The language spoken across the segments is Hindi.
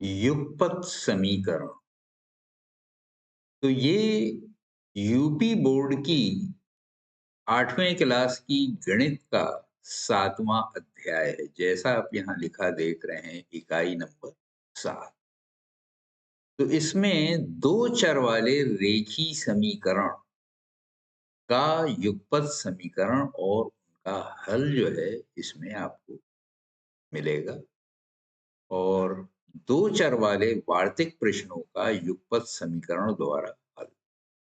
युगपत समीकरण। तो ये यूपी बोर्ड की 8वें क्लास की गणित का 7वां अध्याय है। जैसा आप यहाँ लिखा देख रहे हैं, इकाई नंबर 7। तो इसमें 2 चर वाले रेखी समीकरण का युगपत समीकरण और उनका हल जो है इसमें आपको मिलेगा। और 2 चर वाले वार्तिक प्रश्नों का युगपत समीकरण द्वारा हल।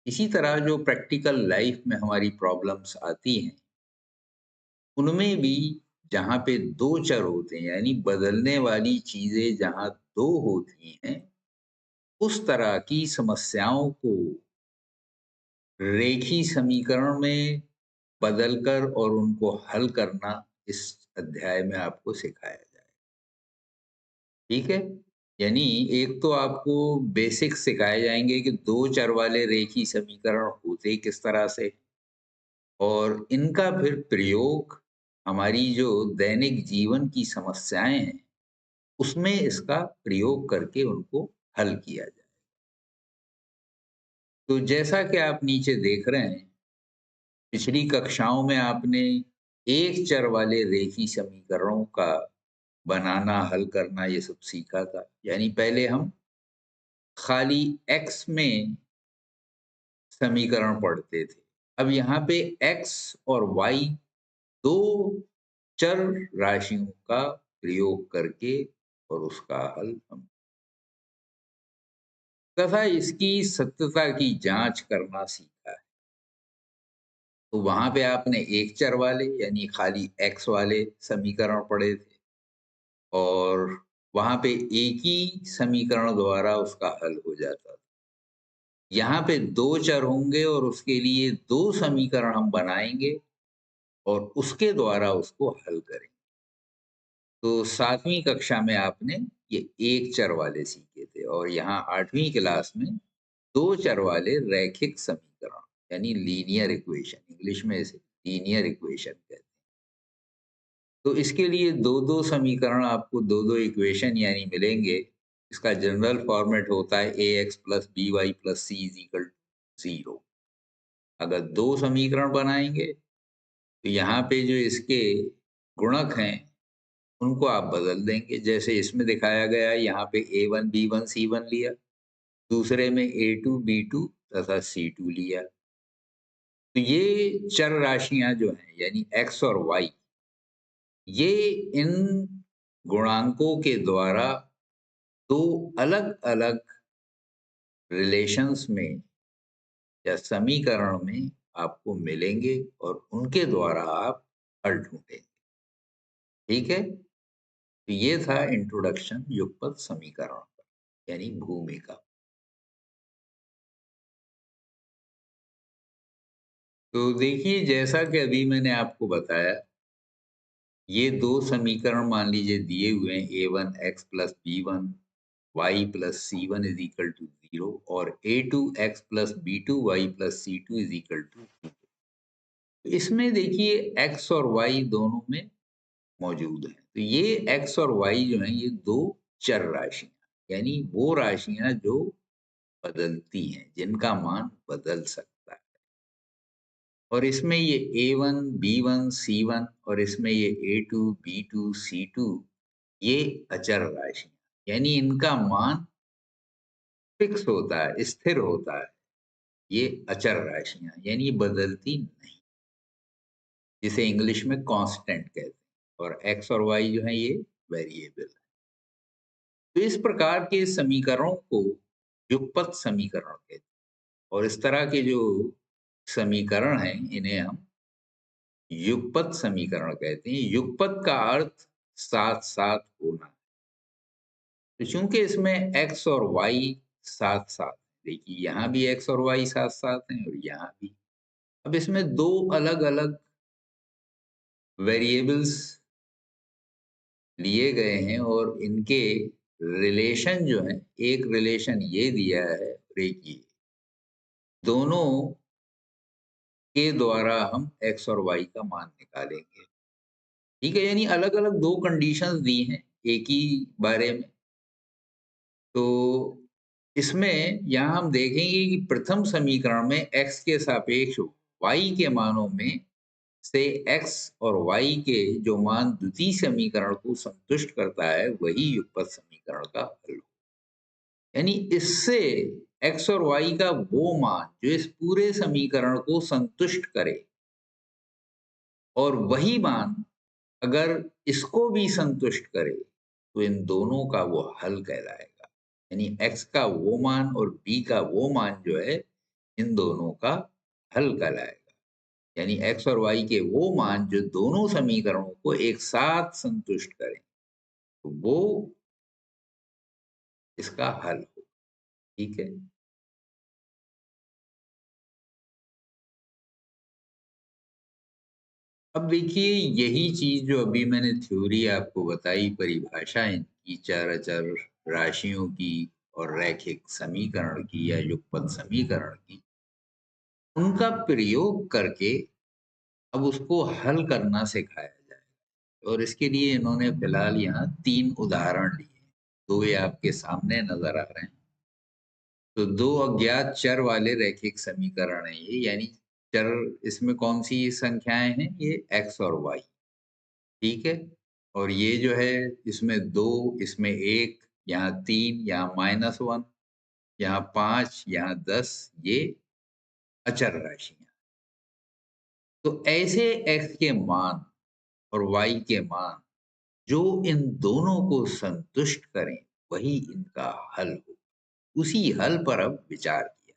इसी तरह जो प्रैक्टिकल लाइफ में हमारी प्रॉब्लम्स आती हैं, उनमें भी जहाँ पे 2 चर होते हैं, यानी बदलने वाली चीज़ें जहाँ 2 होती हैं, उस तरह की समस्याओं को रेखी समीकरण में बदलकर और उनको हल करना इस अध्याय में आपको सिखाया जाएगा। ठीक है? यानी एक तो आपको बेसिक्स सिखाए जाएँगे कि 2 चर वाले रेखी समीकरण होते किस तरह से, और इनका फिर प्रयोग हमारी जो दैनिक जीवन की समस्याएँ हैं, उसमें इसका प्रयोग करके उनको हल किया जाए। तो जैसा कि आप नीचे देख रहे हैं, पिछली कक्षाओं में आपने एक चर वाले रेखी समीकरणों का बनाना, हल करना ये सब सीखा था। यानी पहले हम खाली x में समीकरण पढ़ते थे। अब यहाँ पे x और y 2 चर राशियों का प्रयोग करके और उसका हल हम तथा इसकी सत्यता की जांच करना सीखा है। तो वहां पे आपने एक चर वाले यानी खाली x वाले समीकरण पढ़े थे, और वहां पे एक ही समीकरण द्वारा उसका हल हो जाता था। यहाँ पे 2 चर होंगे और उसके लिए 2 समीकरण हम बनाएंगे और उसके द्वारा उसको हल करेंगे। तो 7वीं कक्षा में आपने ये एक चर वाले सीखे थे, और यहाँ 8वीं क्लास में 2 चर वाले रैखिक समीकरण यानी लीनियर इक्वेशन, इंग्लिश में इसे लीनियर इक्वेशन कहते हैं। तो इसके लिए 2-2 समीकरण आपको 2-2 इक्वेशन यानी मिलेंगे। इसका जनरल फॉर्मेट होता है ax + by + c = 0। अगर 2 समीकरण बनाएंगे तो यहाँ पे जो इसके गुणक हैं उनको आप बदल देंगे, जैसे इसमें दिखाया गया है। यहाँ पे a1 b1 c1 लिया, दूसरे में a2 b2 तथा c2 लिया। तो ये चर राशियां जो हैं यानी x और y, ये इन गुणांकों के द्वारा 2 अलग-अलग रिलेशंस में या समीकरण में आपको मिलेंगे और उनके द्वारा आप हल ढूंढेंगे। ठीक है? तो ये था इंट्रोडक्शन युगपत समीकरण का, यानी भूमिका। तो देखिए, जैसा कि अभी मैंने आपको बताया, ये 2 समीकरण मान लीजिए दिए हुए हैं, a1 x + b1 y + c1 = 0 और a2 x + b2 y + c2 = 0। इसमें देखिए x और y दोनों में मौजूद हैं। तो ये x और y जो हैं, ये 2 चर राशियाँ, यानी वो राशियाँ जो बदलती हैं, जिनका मान बदल सकता है। और इसमें ये a1 b1 c1 और इसमें ये a2 b2 c2, ये अचर राशियाँ, यानी इनका मान फिक्स होता है, स्थिर होता है। ये अचर राशियाँ यानी ये बदलती नहीं, जिसे इंग्लिश में कांस्टेंट कहते हैं। और x और y जो हैं, ये वेरिएबल है। तो इस प्रकार के समीकरणों को युगपत समीकरण कहते हैं, और इस तरह के जो समीकरण हैं, इन्हें हम युगपत समीकरण कहते हैं। युगपत का अर्थ साथ-साथ होना। तो चूंकि इसमें x और y साथ-साथ, देखिए यहाँ भी x और y साथ-साथ हैं और यहाँ भी। अब इसमें 2 अलग-अलग वेरिएबल्स लिए गए हैं और इनके रिलेशन जो हैं, एक रिलेशन ये दिया है और एक ये। दोनों के द्वारा हम x और y का मान निकालेंगे। ठीक है? यानी अलग-अलग 2 कंडीशंस दी हैं एक ही बारे में, तो इसमें यहाँ हम देखेंगे कि प्रथम समीकरण में x के सापेक्ष y के मानों में से x और y के जो मान द्वितीय समीकरण को संतुष्ट करता है वही युगपत समीकरण का हल हो। यानी इससे x और y का वो मान जो इस पूरे समीकरण को संतुष्ट करे और वही मान अगर इसको भी संतुष्ट करे तो इन दोनों का वो हल कहलाएगा। यानी x का वो मान और b का वो मान जो है इन दोनों का हल कहलाएगा। यानी x और y के वो मान जो दोनों समीकरणों को एक साथ संतुष्ट करें तो वो इसका हल हो। ठीक है। अब देखिए यही चीज जो अभी मैंने थ्योरी आपको बताई, परिभाषा इनकी चार अचर राशियों की और रैखिक समीकरण की या युगपत समीकरण की, उनका प्रयोग करके अब उसको हल करना सिखाया जाए। और इसके लिए इन्होंने फिलहाल यहाँ 3 उदाहरण लिए। 2 ये आपके सामने नजर आ रहे हैं। तो 2 अज्ञात चर वाले रैखिक समीकरण है ये, यानी चर इसमें कौन सी संख्याएं हैं? ये x और y। ठीक है। और ये जो है इसमें 2, इसमें 1, यहाँ 3, यहाँ -1, यहाँ 5, यहाँ 10, ये अचर राशियां। तो ऐसे x के मान और y के मान जो इन दोनों को संतुष्ट करें वही इनका हल हो। उसी हल पर अब विचार किया।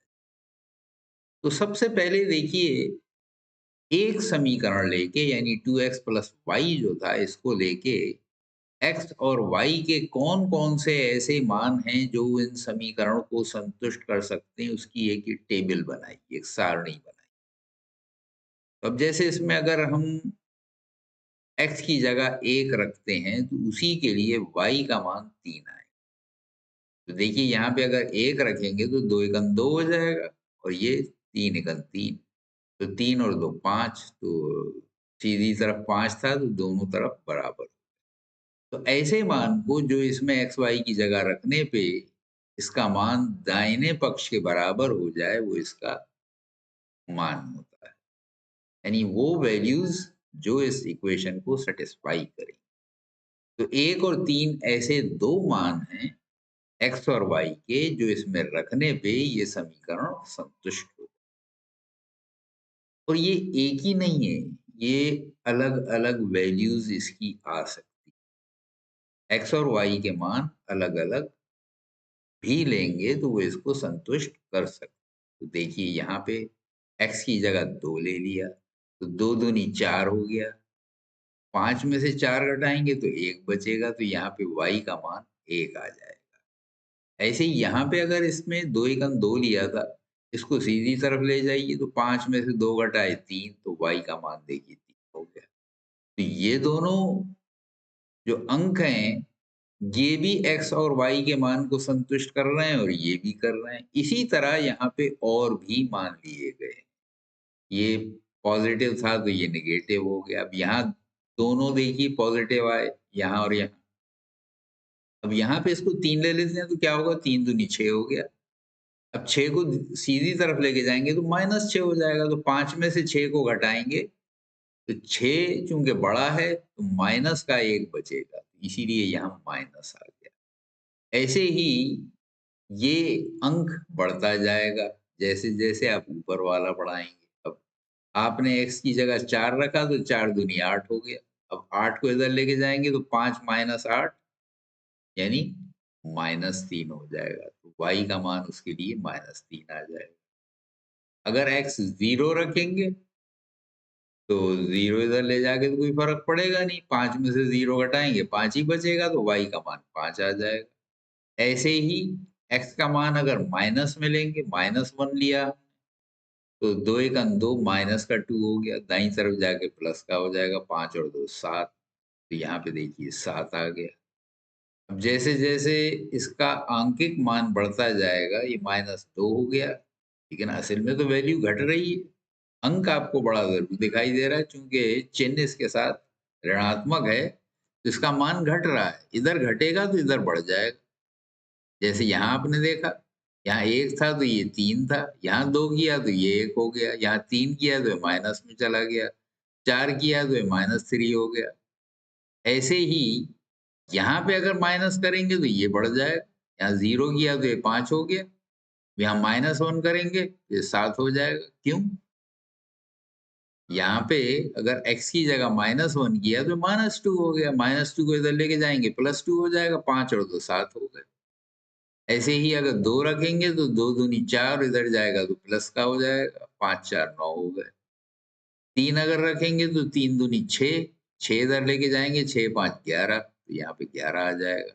तो सबसे पहले देखिए, एक समीकरण लेके यानी 2x प्लस वाई जो था इसको लेके x और y के कौन कौन से ऐसे मान हैं जो इन समीकरणों को संतुष्ट कर सकते हैं उसकी एक टेबल बनाई, एक सारणी बनाई। अब जैसे इसमें अगर हम x की जगह 1 रखते हैं तो उसी के लिए y का मान 3 आए। तो देखिए यहाँ पे अगर 1 रखेंगे तो 2 एकम 2 हो जाएगा और ये 3 एकम 3। तो 3 और 2 5, तो सीधी तरफ 5 था तो दोनों तरफ बराबर। तो ऐसे मान को जो इसमें एक्स वाई की जगह रखने पे इसका मान दाहिने पक्ष के बराबर हो जाए वो इसका मान होता है। यानी वो वैल्यूज जो इस इक्वेशन को सेटिस्फाई करें। तो 1 और 3 ऐसे 2 मान हैं एक्स और वाई के जो इसमें रखने पे ये समीकरण संतुष्ट हो। और ये एक ही नहीं है, ये अलग अलग वैल्यूज इसकी आ सकती। एक्स और वाई के मान अलग अलग भी लेंगे तो वो इसको संतुष्ट कर सकते। तो देखिए यहाँ पे x की जगह 2 ले लिया तो 2 दूनी 4 हो गया। 5 में से 4 घटाएंगे तो 1 बचेगा, तो यहाँ पे y का मान 1 आ जाएगा। ऐसे ही यहाँ पे अगर इसमें 2 एकम 2 लिया था, इसको सीधी तरफ ले जाइए तो 5 में से 2 घटाए 3, तो y का मान देखिए 3 हो गया। तो ये दोनों जो अंक हैं ये भी x और y के मान को संतुष्ट कर रहे हैं और ये भी कर रहे हैं। इसी तरह यहाँ पे और भी मान लिए गए। ये पॉजिटिव था तो ये नेगेटिव हो गया। अब यहाँ दोनों देखिए पॉजिटिव आए, यहाँ और यहाँ। अब यहाँ पे इसको 3 ले लेते हैं तो क्या होगा? 3 दूनी 6 हो गया। अब 6 को सीधी तरफ लेके जाएंगे तो -6 हो जाएगा। तो 5 में से 6 को घटाएंगे तो 6 चूंकि बड़ा है तो माइनस का 1 बचेगा, इसीलिए यहाँ माइनस आ गया। ऐसे ही ये अंक बढ़ता जाएगा जैसे जैसे आप ऊपर वाला बढ़ाएंगे। अब आपने x की जगह 4 रखा तो 4 दूनी 8 हो गया। अब 8 को इधर लेके जाएंगे तो 5 माइनस 8 यानी -3 हो जाएगा। तो y का मान उसके लिए -3 आ जाएगा। अगर x 0 रखेंगे तो 0 इधर ले जाके तो कोई फर्क पड़ेगा नहीं। 5 में से 0 घटाएंगे 5 ही बचेगा, तो y का मान 5 आ जाएगा। ऐसे ही x का मान अगर माइनस में लेंगे, -1 लिया तो 2 एकम 2 माइनस का 2 हो गया। दाईं तरफ जाके प्लस का हो जाएगा, 5 और 2 7। तो यहाँ पे देखिए 7 आ गया। अब जैसे जैसे इसका आंकिक मान बढ़ता जाएगा ये -2 हो गया, लेकिन असल में तो वैल्यू घट रही है। अंक आपको बड़ा जरूर दिखाई दे रहा है क्योंकि चिन्ह इसके साथ ऋणात्मक है तो इसका मान घट रहा है। इधर घटेगा तो इधर बढ़ जाएगा। जैसे यहाँ आपने देखा, यहाँ 1 था तो ये 3 था, यहाँ 2 किया तो ये 1 हो गया, यहाँ 3 किया तो ये माइनस में चला गया, 4 किया तो ये -3 हो गया। ऐसे ही यहाँ पे अगर माइनस करेंगे तो ये बढ़ जाएगा, यहाँ 0 किया तो ये 5 हो गया, यहाँ -1 करेंगे तो ये 7 हो जाएगा। क्यों? यहाँ पे अगर x की जगह -1 किया तो -2 हो गया, -2 को इधर लेके जाएँगे +2 हो जाएगा, 5 और 2 7 हो गए। ऐसे ही अगर 2 रखेंगे तो 2 दूनी 4 इधर जाएगा तो प्लस का हो जाएगा, 5 4 9 हो गए। 3 अगर रखेंगे तो 3 दूनी 6, 6 इधर लेके जाएँगे 6 5 11 तो यहाँ पे 11 आ जाएगा।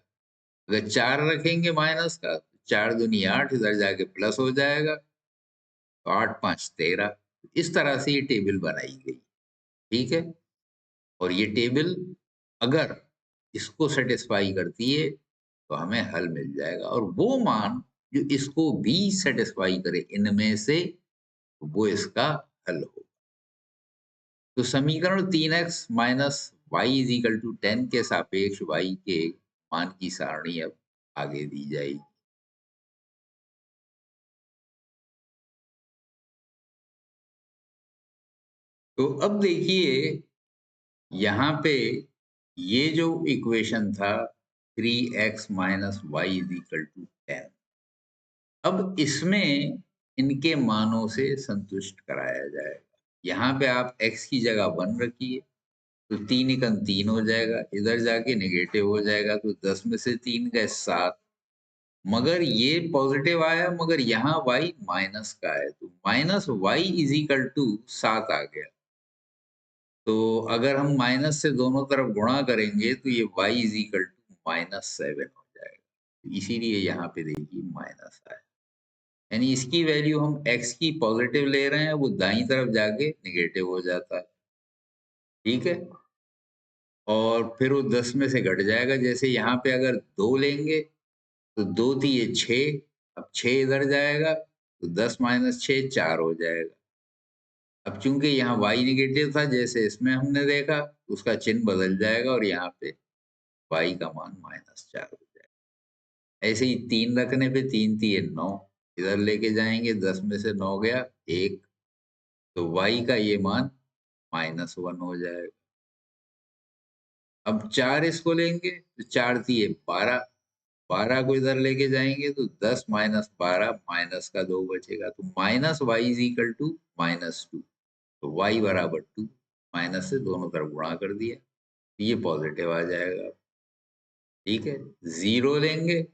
अगर 4 रखेंगे माइनस का, 4 दूनी 8 इधर जाके प्लस हो जाएगा, तो 8 5 13। इस तरह से ये टेबल बनाई गई, ठीक है? और ये टेबल अगर इसको सैटिस्फाई करती है, तो हमें हल मिल जाएगा और वो मान जो इसको भी सैटिस्फाई करे इनमें से, तो वो इसका हल होगा। तो समीकरण 3x minus y is equal to 10 के सापेक्ष y के मान की सारणी अब आगे दी जाएगी। तो अब देखिए यहाँ पे ये जो इक्वेशन था 3x minus y is equal to 10, अब इसमें इनके मानों से संतुष्ट कराया जाएगा। यहाँ पे आप x की जगह 1 रखिए तो 3 एकम 3 हो जाएगा, इधर जाके नेगेटिव हो जाएगा तो 10 में से 3 गए 7। मगर ये पॉजिटिव आया मगर यहाँ y माइनस का है तो minus y is equal to 7 आ गया। तो अगर हम माइनस से दोनों तरफ गुणा करेंगे तो ये y इज इक्वल टू -7 हो जाएगा। इसीलिए यहाँ पे देखिए माइनस आया, यानी इसकी वैल्यू हम x की पॉजिटिव ले रहे हैं, वो दाईं तरफ जाके नेगेटिव हो जाता है, ठीक है? और फिर वो 10 में से घट जाएगा। जैसे यहाँ पे अगर 2 लेंगे तो 2 तिये 6, अब 6 इधर जाएगा तो 10 माइनस 6 4 हो जाएगा। अब चूंकि यहाँ y नेगेटिव था जैसे इसमें हमने देखा, उसका चिन्ह बदल जाएगा और यहाँ पे y का मान -4 हो जाएगा। ऐसे ही 3 रखने पे 3 तिये 9, इधर लेके जाएंगे 10 में से 9 गया 1, तो y का ये मान -1 हो जाएगा। अब 4 इसको लेंगे तो 4 तिये 12, 12 को इधर लेके जाएंगे तो 10 माइनस 12 माइनस का 2 बचेगा, तो minus y is equal to -2, तो y बराबर 2, माइनस से दोनों तरफ गुणा कर दिया, तो ये पॉजिटिव आ जाएगा, ठीक है? 0 लेंगे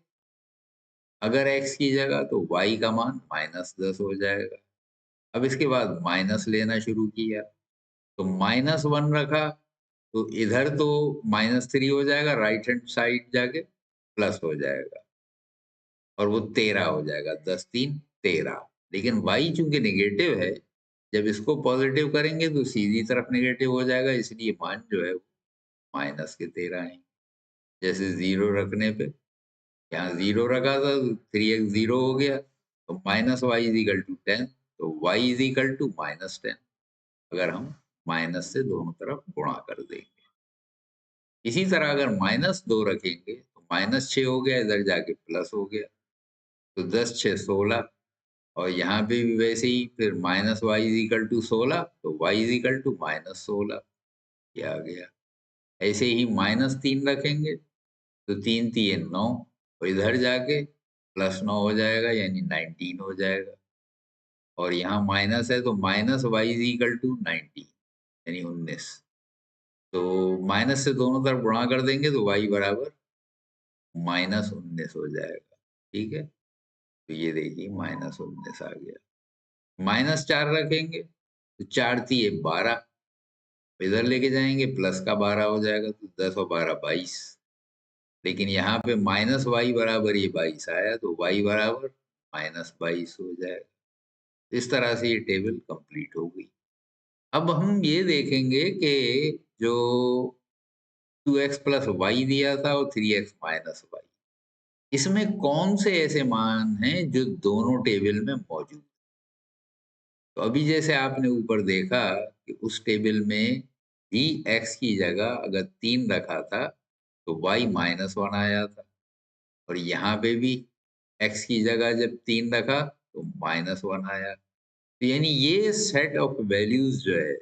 अगर x की जगह तो y का मान -10 हो जाएगा। अब इसके बाद माइनस लेना शुरू किया तो -1 रखा तो इधर तो -3 हो जाएगा, राइट हैंड साइड जाके प्लस हो जाएगा और वो 13 हो जाएगा, 10 3 13। लेकिन y चूंकि नेगेटिव है, जब इसको पॉजिटिव करेंगे तो सीधी तरफ नेगेटिव हो जाएगा, इसलिए मान जो है माइनस के 13 है। जैसे 0 रखने पे यहाँ 0 रखा था तो 3x 0 हो गया, तो minus y is equal to 10, तो y इज इक्वल टू -10 अगर हम माइनस से दोनों तरफ गुणा कर देंगे। इसी तरह अगर -2 रखेंगे तो -6 हो गया, इधर जाके प्लस हो गया, तो 10 6 16 और यहाँ पे भी वैसे ही फिर minus y is equal to 16, तो वाई इज इक्वल टू -16 ये आ गया। ऐसे ही -3 रखेंगे तो 3 तिये 9 और इधर जाके +9 हो जाएगा यानी 19 हो जाएगा और यहाँ माइनस है तो minus y is equal to 19 यानी 19। तो माइनस से दोनों तरफ गुणा कर देंगे तो y बराबर -19 हो जाएगा, ठीक है? तो ये देखिए -19 आ गया। -4 रखेंगे तो 4 तिये 12, इधर लेके जाएंगे प्लस का 12 हो जाएगा तो 10 और 12 22। लेकिन यहाँ पे माइनस वाई बराबर ये 22 आया तो y बराबर -22 हो जाएगा। इस तरह से ये टेबल कंप्लीट हो गई। अब हम ये देखेंगे कि जो 2x प्लस वाई दिया था और 3x माइनस वाई, इसमें कौन से ऐसे मान हैं जो दोनों टेबल में मौजूद? तो अभी जैसे आपने ऊपर देखा कि उस टेबल में भी x की जगह अगर 3 रखा था तो y -1 आया था और यहाँ पे भी x की जगह जब 3 रखा तो -1 आया। तो यानी ये सेट ऑफ वैल्यूज जो है,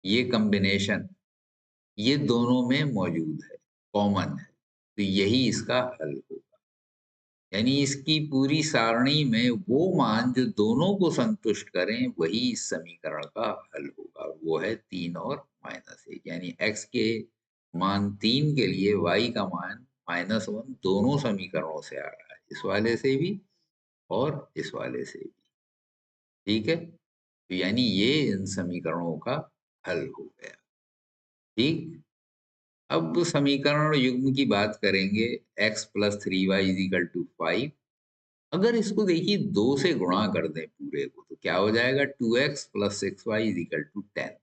ये कॉम्बिनेशन, ये दोनों में मौजूद है, कॉमन है। तो यही इसका हल होगा। यानी इसकी पूरी सारणी में वो मान जो दोनों को संतुष्ट करें, वही इस समीकरण का हल होगा। वो है 3 और -1। यानी x के मान 3 के लिए y का मान -1 दोनों समीकरणों से आ रहा है, इस वाले से भी और इस वाले से भी। ठीक है? तो यानी ये इन समीकरणों का हल हो गया। ठीक? अब समीकरण युग्म की बात करेंगे। x + 3y = 5। अगर इसको देखिए 2 से गुणा कर दें पूरे को, तो क्या हो जाएगा? 2x + 6y = 10।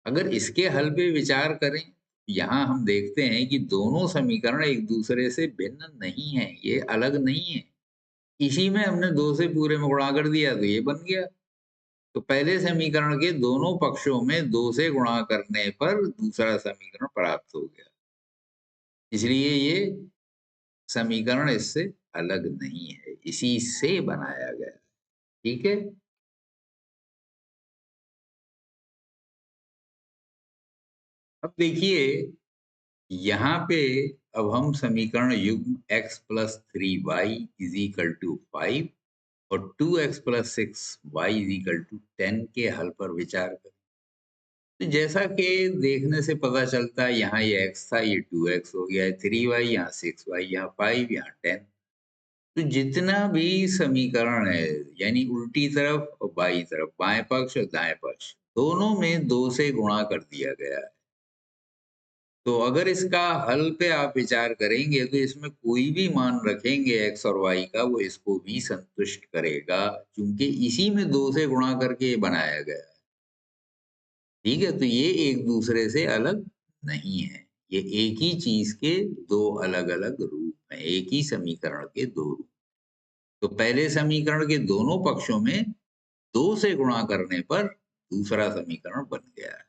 अगर इसके हल पे विचार करें, यहाँ हम देखते हैं कि दोनों समीकरण एक दूसरे से भिन्न नहीं हैं, ये अलग नहीं है। इसी में हमने 2 से पूरे में गुणा कर दिया तो ये बन गया। तो पहले समीकरण के दोनों पक्षों में 2 से गुणा करने पर दूसरा समीकरण प्राप्त हो गया। इसलिए ये समीकरण इससे अलग नहीं है, इसी से बनाया गया। ठीक है? अब देखिए, यहाँ पे अब हम समीकरण युग्म x + 3y = 5 और 2x + 6y = 10 के हल पर विचार करें। तो जैसा कि देखने से पता चलता है, यहाँ ये x था, ये 2x हो गया है, 3y, यहाँ 6y, यहाँ 5, यहाँ 10। तो जितना भी समीकरण है, यानी उल्टी तरफ और बाईं तरफ, बाएं पक्ष और दाएं पक्ष, दोनों में 2 से गुणा कर दिया गया है। तो अगर इसका हल पे आप विचार करेंगे, तो इसमें कोई भी मान रखेंगे x और y का, वो इसको भी संतुष्ट करेगा, क्योंकि इसी में 2 से गुणा करके ये बनाया गया है। ठीक है? तो ये एक दूसरे से अलग नहीं है। ये एक ही चीज के 2 अलग-अलग रूप हैं, एक ही समीकरण के 2 रूप। तो पहले समीकरण के दोनों पक्षों में 2 से गुणा करने पर दूसरा समीकरण बन गया है।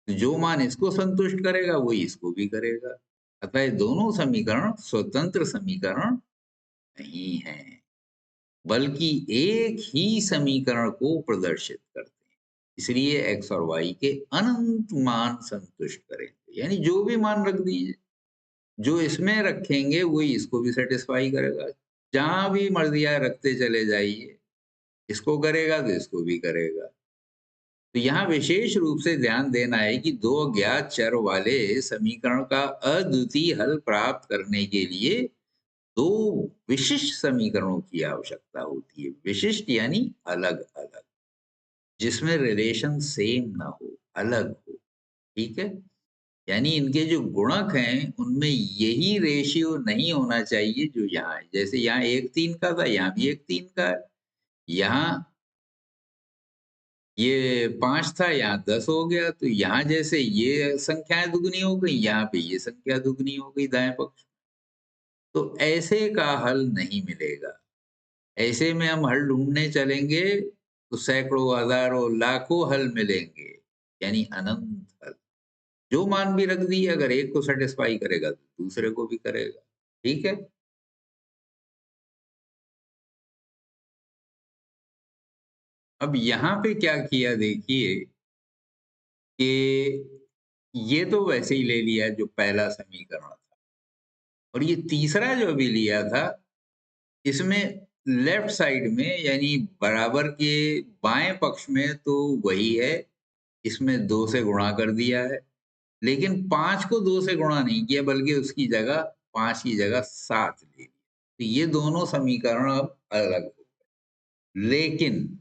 तो जो मान इसको संतुष्ट करेगा, वही इसको भी करेगा। अतः ये दोनों समीकरण स्वतंत्र समीकरण नहीं हैं, बल्कि एक ही समीकरण को प्रदर्शित करते हैं। इसलिए x और y के अनंत मान संतुष्ट करेंगे। यानी जो भी मान रख दीजिए, जो इसमें रखेंगे वही इसको भी सेटिस्फाई करेगा। जहां भी मर्जी रखते चले जाइए, इसको करेगा तो इसको भी करेगा। तो यहाँ विशेष रूप से ध्यान देना है कि 2 अज्ञात चर वाले समीकरण का अद्वितीय हल प्राप्त करने के लिए 2 विशिष्ट समीकरणों की आवश्यकता होती है। विशिष्ट यानी अलग-अलग, जिसमें रिलेशन सेम ना हो, अलग हो। ठीक है? यानी इनके जो गुणक हैं, उनमें यही रेशियो नहीं होना चाहिए जो यहाँ है। जैसे यहाँ 1/3 का था, यहाँ भी 1/3 का है। यहाँ ये 5 था, यहाँ 10 हो गया। तो यहाँ जैसे ये संख्याएँ दुगनी हो गई, यहाँ पे ये संख्या दुगनी हो गई दाएँ पक्ष। तो ऐसे का हल नहीं मिलेगा। ऐसे में हम हल ढूँढने चलेंगे, तो सैकड़ों, हज़ारों, लाखों हल मिलेंगे, यानी अनंत हल। जो मान भी रख दिए, अगर एक को सैटिस्फाई करेगा, तो दूसरे को भी करेगा। ठीक है? अब यहाँ पे क्या किया देखिए कि ये तो वैसे ही ले लिया जो पहला समीकरण था, और ये तीसरा जो अभी लिया था, इसमें लेफ्ट साइड में यानी बराबर के बाएं पक्ष में तो वही है, इसमें 2 से गुणा कर दिया है। लेकिन 5 को 2 से गुणा नहीं किया, बल्कि उसकी जगह 5 की जगह 7 ले लिया। तो ये दोनों समीकरण अब अलग हो गए। लेकिन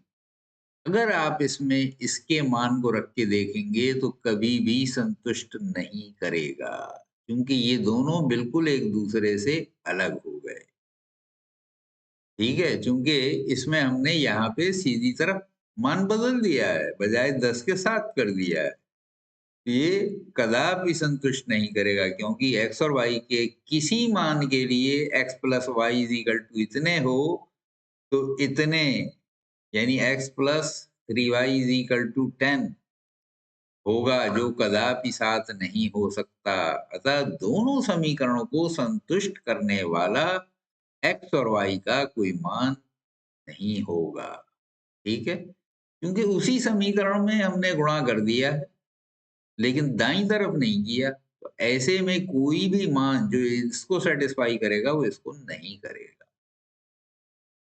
अगर आप इसमें इसके मान को रख के देखेंगे, तो कभी भी संतुष्ट नहीं करेगा, क्योंकि ये दोनों बिल्कुल एक दूसरे से अलग हो गए। ठीक है? चूँकि इसमें हमने यहाँ पे सीधी तरफ मान बदल दिया है, बजाय 10 के 7 कर दिया है। ये कदापि संतुष्ट नहीं करेगा, क्योंकि x और y के किसी मान के लिए x + y = इतने हो, तो इतने, यानी x + 3y = 10 होगा, जो कदापि 7 नहीं हो सकता। अतः दोनों समीकरणों को संतुष्ट करने वाला x और y का कोई मान नहीं होगा। ठीक है, क्योंकि उसी समीकरण में हमने गुणा कर दिया है लेकिन दाईं तरफ नहीं किया, तो ऐसे में कोई भी मान जो इसको सेटिस्फाई करेगा वो इसको नहीं करेगा।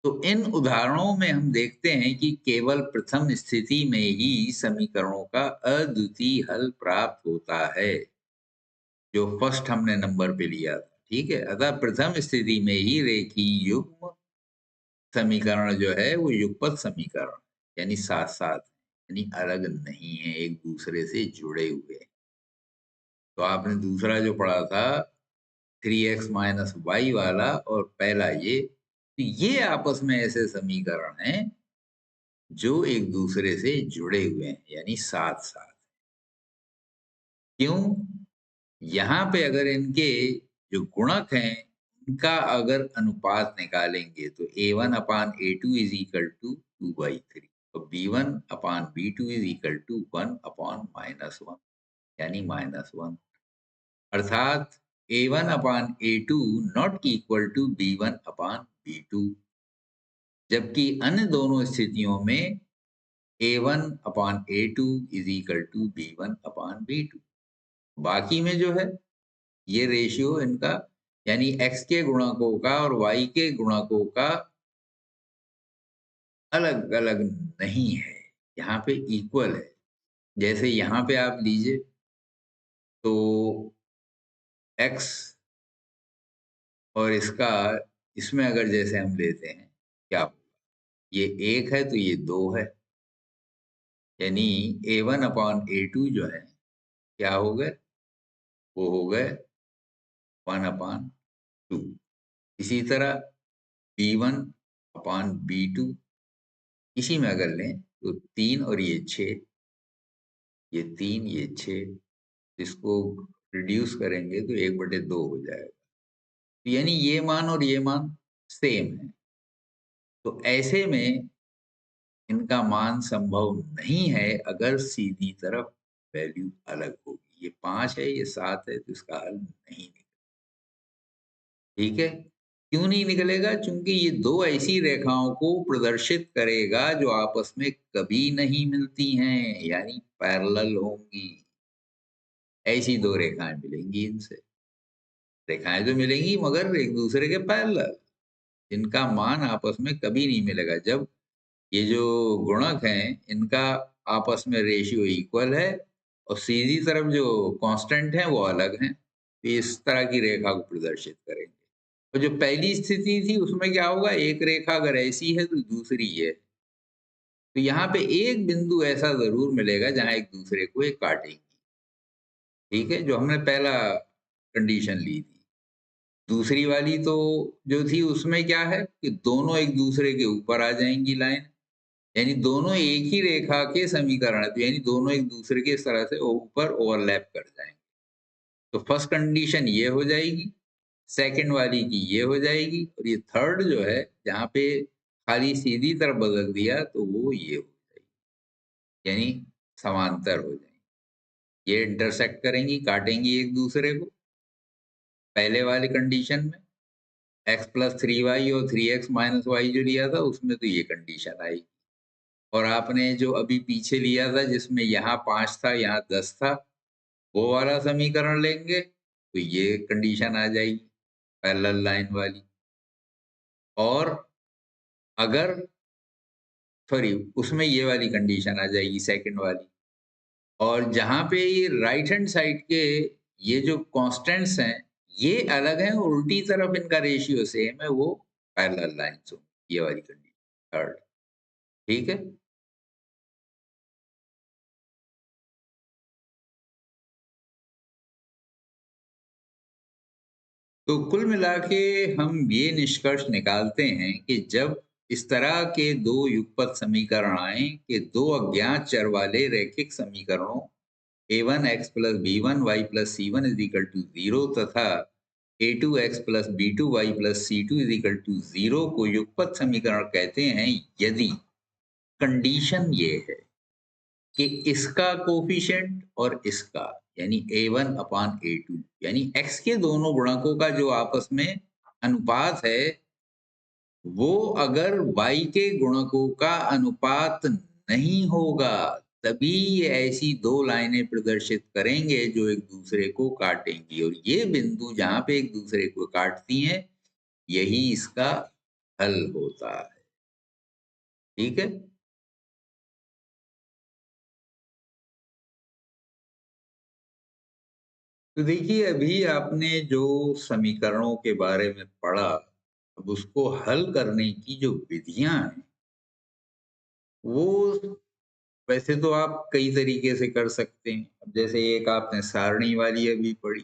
तो इन उदाहरणों में हम देखते हैं कि केवल प्रथम स्थिति में ही समीकरणों का अद्वितीय हल प्राप्त होता है, जो फर्स्ट हमने नंबर पे लिया था। ठीक है, अतः प्रथम स्थिति में ही रेखीय युग्म समीकरण जो है वो युगपत समीकरण, यानी साथ साथ, यानी अलग नहीं है, एक दूसरे से जुड़े हुए हैं। तो आपने दूसरा जो पढ़ा था 3x माइनस वाई वाला और पहला ये, तो ये आपस में ऐसे समीकरण हैं जो एक दूसरे से जुड़े हुए हैं, यानी साथ साथ। क्यों? यहाँ पे अगर इनके जो गुणक हैं उनका अगर अनुपात निकालेंगे तो a1 upon a2 is equal to 2/3 और b1 upon b2 is equal to 1 upon -1, यानी -1, अर्थात a1 upon a2 not equal to b1 upon b2, जबकि अन्य दोनों स्थितियों में a1 upon a2 is equal to b1 upon b2। बाकी में जो है ये रेशियो इनका, यानी x के गुणकों का और y के गुणकों का अलग अलग नहीं है, यहाँ पे इक्वल है। जैसे यहाँ पे आप लीजिए तो x और इसका, इसमें अगर जैसे हम लेते हैं क्या होगा, ये 1 है तो ये 2 है, यानी a1 अपॉन a2 जो है क्या हो गए, वो हो गए 1 अपॉन 2। इसी तरह b1 अपॉन b2, इसी में अगर लें तो 3 और ये 6, ये 3 ये 6, इसको रिड्यूस करेंगे तो 1/2 हो जाएगा। तो यानी ये मान और ये मान सेम है। तो ऐसे में इनका मान संभव नहीं है अगर सीधी तरफ वैल्यू अलग होगी। ये 5 है, ये 7 है, तो इसका हल नहीं निकलेगा। ठीक है, क्यों नहीं निकलेगा? क्योंकि ये दो ऐसी रेखाओं को प्रदर्शित करेगा जो आपस में कभी नहीं मिलती हैं, यानी पैरेलल होंगी। ऐसी दो रेखाएं मिलेंगी इनसे, रेखाएं तो मिलेंगी मगर एक दूसरे के पैरेलल, इनका मान आपस में कभी नहीं मिलेगा। जब ये जो गुणक हैं इनका आपस में रेशियो इक्वल है और सीधी तरफ जो कांस्टेंट है वो अलग हैं, तो इस तरह की रेखा को प्रदर्शित करेंगे। और जो पहली स्थिति थी उसमें क्या होगा, एक रेखा अगर ऐसी है तो दूसरी ये, तो यहाँ पे एक बिंदु ऐसा जरूर मिलेगा जहां एक दूसरे को ये काटेंगी। ठीक है, जो हमने पहला कंडीशन ली थी। दूसरी वाली तो जो थी उसमें क्या है कि दोनों एक दूसरे के ऊपर आ जाएंगी लाइन, यानी दोनों एक ही रेखा के समीकरण है, तो यानी दोनों एक दूसरे के इस तरह से ऊपर ओवरलैप कर जाएंगे। तो फर्स्ट कंडीशन ये हो जाएगी, सेकंड वाली की ये हो जाएगी, और ये थर्ड जो है जहाँ पे खाली सीधी तरफ बदल दिया तो वो ये हो जाएगी, यानी समांतर हो जाएंगी। ये इंटरसेक्ट करेंगी, काटेंगी एक दूसरे को। पहले वाले कंडीशन में x प्लस 3y और 3x माइनस वाई जो लिया था उसमें तो ये कंडीशन आई, और आपने जो अभी पीछे लिया था जिसमें यहाँ 5 था यहाँ 10 था, वो वाला समीकरण लेंगे तो ये कंडीशन आ जाएगी पैरेलल लाइन वाली। और अगर सॉरी उसमें ये वाली कंडीशन आ जाएगी सेकंड वाली, और जहाँ पे ये राइट हैंड साइड के ये जो कांस्टेंट्स हैं ये अलग हैं, उल्टी तरफ इनका रेशियो सेम है, वो पैरेलल लाइंस हो, ये वाली कंडीशन थर्ड। ठीक है, तो कुल मिला के हम ये निष्कर्ष निकालते हैं कि जब इस तरह के दो युगपत समीकरण आए कि दो अज्ञात चर वाले रैखिक समीकरणों a1x plus b1 y plus c1 is equal to 0 तथा a2x plus b2 y plus c2 is equal to 0 को युगपत समीकरण कहते हैं यदि कंडीशन ये है कि इसका कोफिशिएंट और इसका, यानी a1 अपान a2, यानी x के दोनों गुणकों का जो आपस में अनुपात है वो अगर y के गुणकों का अनुपात नहीं होगा, तभी ये ऐसी दो लाइनें प्रदर्शित करेंगे जो एक दूसरे को काटेंगी, और ये बिंदु जहां पे एक दूसरे को काटती हैं, यही इसका हल होता है। ठीक है। तो देखिए, अभी आपने जो समीकरणों के बारे में पढ़ा, अब उसको हल करने की जो विधियां हैं, वो वैसे तो आप कई तरीके से कर सकते हैं। अब जैसे एक आपने सारणी वाली अभी पढ़ी,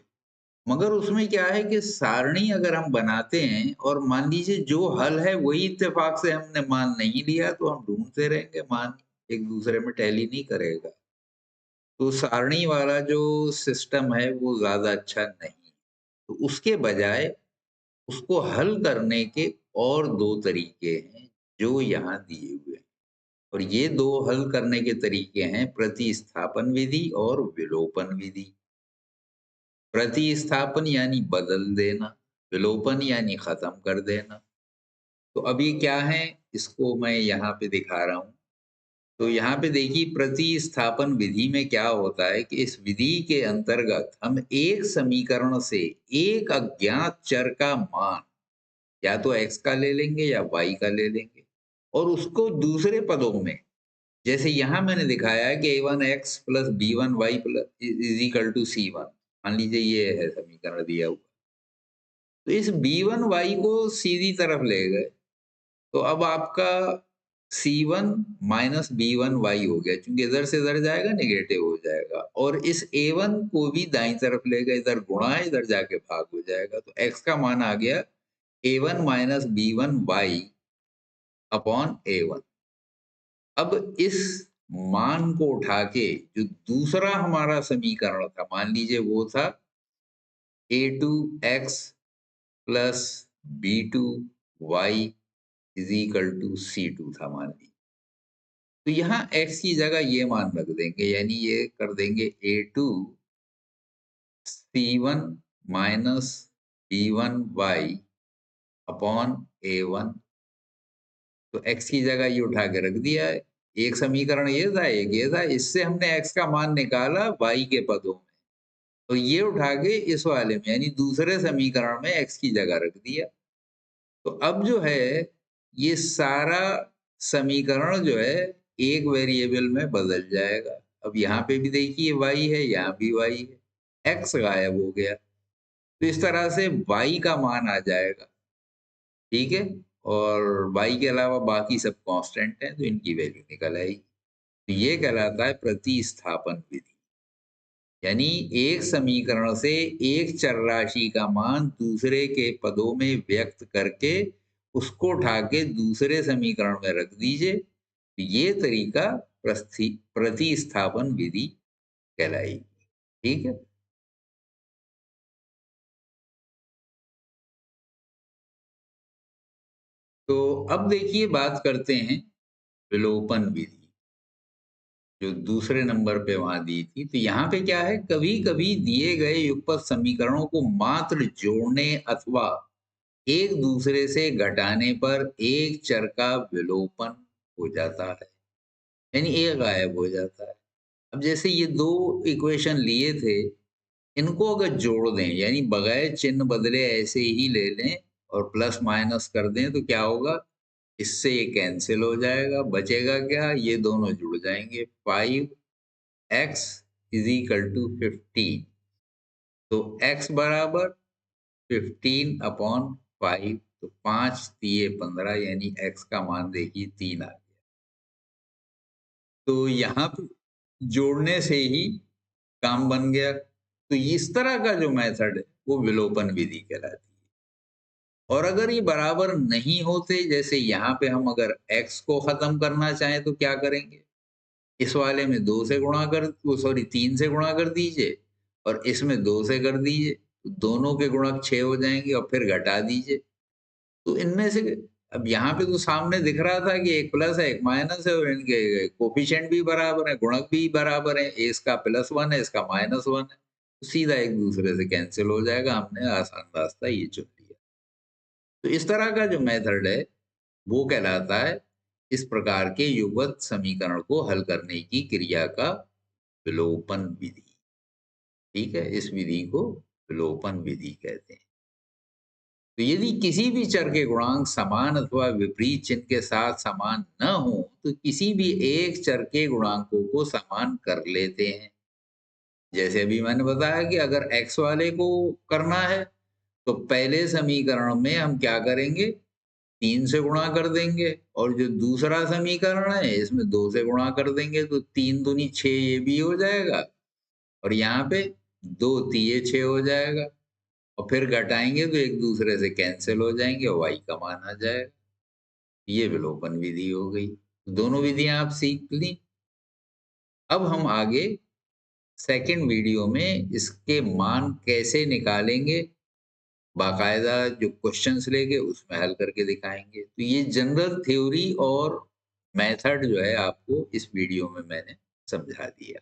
मगर उसमें क्या है कि सारणी अगर हम बनाते हैं और मान लीजिए जो हल है वही इत्तेफाक से हमने मान नहीं लिया, तो हम ढूंढते रहेंगे, मान एक दूसरे में टैली नहीं करेगा। तो सारणी वाला जो सिस्टम है वो ज्यादा अच्छा नहीं। तो उसके बजाय उसको हल करने के और दो तरीके हैं जो यहाँ दिए हुए हैं, और ये दो हल करने के तरीके हैं प्रतिस्थापन विधि और विलोपन विधि। प्रतिस्थापन यानी बदल देना, विलोपन यानी खत्म कर देना। तो अभी क्या है, इसको मैं यहाँ पे दिखा रहा हूँ। तो यहाँ पे देखिए, प्रतिस्थापन विधि में क्या होता है कि इस विधि के अंतर्गत हम एक समीकरण से एक अज्ञात चर का मान या तो x का ले लेंगे या y का ले लेंगे, और उसको दूसरे पदों में, जैसे यहाँ मैंने दिखाया है कि a1x plus b1y plus is equal to c1। मान लीजिए ये है समीकरण दिया हुआ, तो इस b1y को सीधी तरफ ले गए, तो अब आपका c1 माइनस b1y हो गया, क्योंकि इधर से इधर जाएगा नेगेटिव हो जाएगा, और इस a1 को भी दाईं तरफ ले गए, इधर गुणा है, इधर जाके भाग हो जाएगा, तो x का मान आ गया a1 minus b1y upon a1। अब इस मान को उठा के जो दूसरा हमारा समीकरण था, मान लीजिए वो था a2x plus b2y is equal to c2 था, मान लीजिए। तो यहाँ x की जगह ये मान रख देंगे, यानी ये कर देंगे a2 c1 minus b1y upon a1। तो x की जगह ये उठा के रख दिया है। एक समीकरण ये था, एक ये था, इससे हमने x का मान निकाला y के पदों में, तो ये उठा के इस वाले में यानी दूसरे समीकरण में x की जगह रख दिया। तो अब जो है ये सारा समीकरण जो है एक वेरिएबल में बदल जाएगा। अब यहाँ पे भी देखिए y है, यहाँ भी y है, x गायब हो गया, तो इस तरह से y का मान आ जाएगा। ठीक है। और y के अलावा बाकी सब कांस्टेंट हैं, तो इनकी वैल्यू निकल आएगी। तो ये कहलाता है प्रतिस्थापन विधि, यानी एक समीकरण से एक चर राशि का मान दूसरे के पदों में व्यक्त करके उसको उठा के दूसरे समीकरण में रख दीजिए। तो ये तरीका प्रतिस्थापन विधि कहलाएगी। ठीक है। तो अब देखिए, बात करते हैं विलोपन विधि, जो दूसरे नंबर पे वहां दी थी। तो यहाँ पे क्या है, कभी कभी दिए गए युगपत समीकरणों को मात्र जोड़ने अथवा एक दूसरे से घटाने पर एक चर का विलोपन हो जाता है, यानी एक गायब हो जाता है। अब जैसे ये दो इक्वेशन लिए थे, इनको अगर जोड़ दें, यानी बगैर चिन्ह बदले ऐसे ही ले लें और प्लस माइनस कर दें, तो क्या होगा, इससे ये कैंसिल हो जाएगा, बचेगा क्या, ये दोनों जुड़ जाएंगे। 5x is equal to 15। तो x बराबर 15/5, तो 5×3 = 15, यानी x का मान देखिए 3 आ गया। तो यहाँ पे जोड़ने से ही काम बन गया। तो इस तरह का जो मेथड है वो विलोपन विधि कहलाती है। और अगर ये बराबर नहीं होते, जैसे यहाँ पे हम अगर x को खत्म करना चाहें तो क्या करेंगे, इस वाले में 2 से गुणा कर, वो सॉरी 3 से गुणा कर दीजिए, और इसमें 2 से कर दीजिए, तो दोनों के गुणक 6 हो जाएंगे, और फिर घटा दीजिए। तो इनमें से अब यहाँ पे तो सामने दिख रहा था कि एक प्लस है एक माइनस है, और इनके कोफिशिएंट भी बराबर है, गुणक भी बराबर है, इसका +1 है इसका -1 है, तो सीधा एक दूसरे से कैंसिल हो जाएगा। हमने आसान रास्ता ये चुन लिया। तो इस तरह का जो मेथड है वो कहलाता है इस प्रकार के युगपत समीकरण को हल करने की क्रिया का विलोपन विधि। ठीक है, इस विधि को विलोपन विधि कहते हैं। तो यदि किसी भी चर के गुणांक समान अथवा विपरीत चिन्ह के साथ समान न हो तो किसी भी एक चर के गुणांकों को समान कर लेते हैं। जैसे अभी मैंने बताया कि अगर x वाले को करना है तो पहले समीकरण में हम क्या करेंगे, 3 से गुणा कर देंगे, और जो दूसरा समीकरण है इसमें 2 से गुणा कर देंगे, तो 3 दूनी 6 ये भी हो जाएगा, और यहाँ पे 2 तिये 6 हो जाएगा, और फिर घटाएंगे तो एक दूसरे से कैंसिल हो जाएंगे और y का मान आ जाएगा। ये विलोपन विधि हो गई। दोनों विधियां आप सीख ली। अब हम आगे सेकंड वीडियो में इसके मान कैसे निकालेंगे, बाकायदा जो क्वेश्चंस लेके उसमें हल करके दिखाएंगे। तो ये जनरल थ्योरी और मेथड जो है आपको इस वीडियो में मैंने समझा दिया।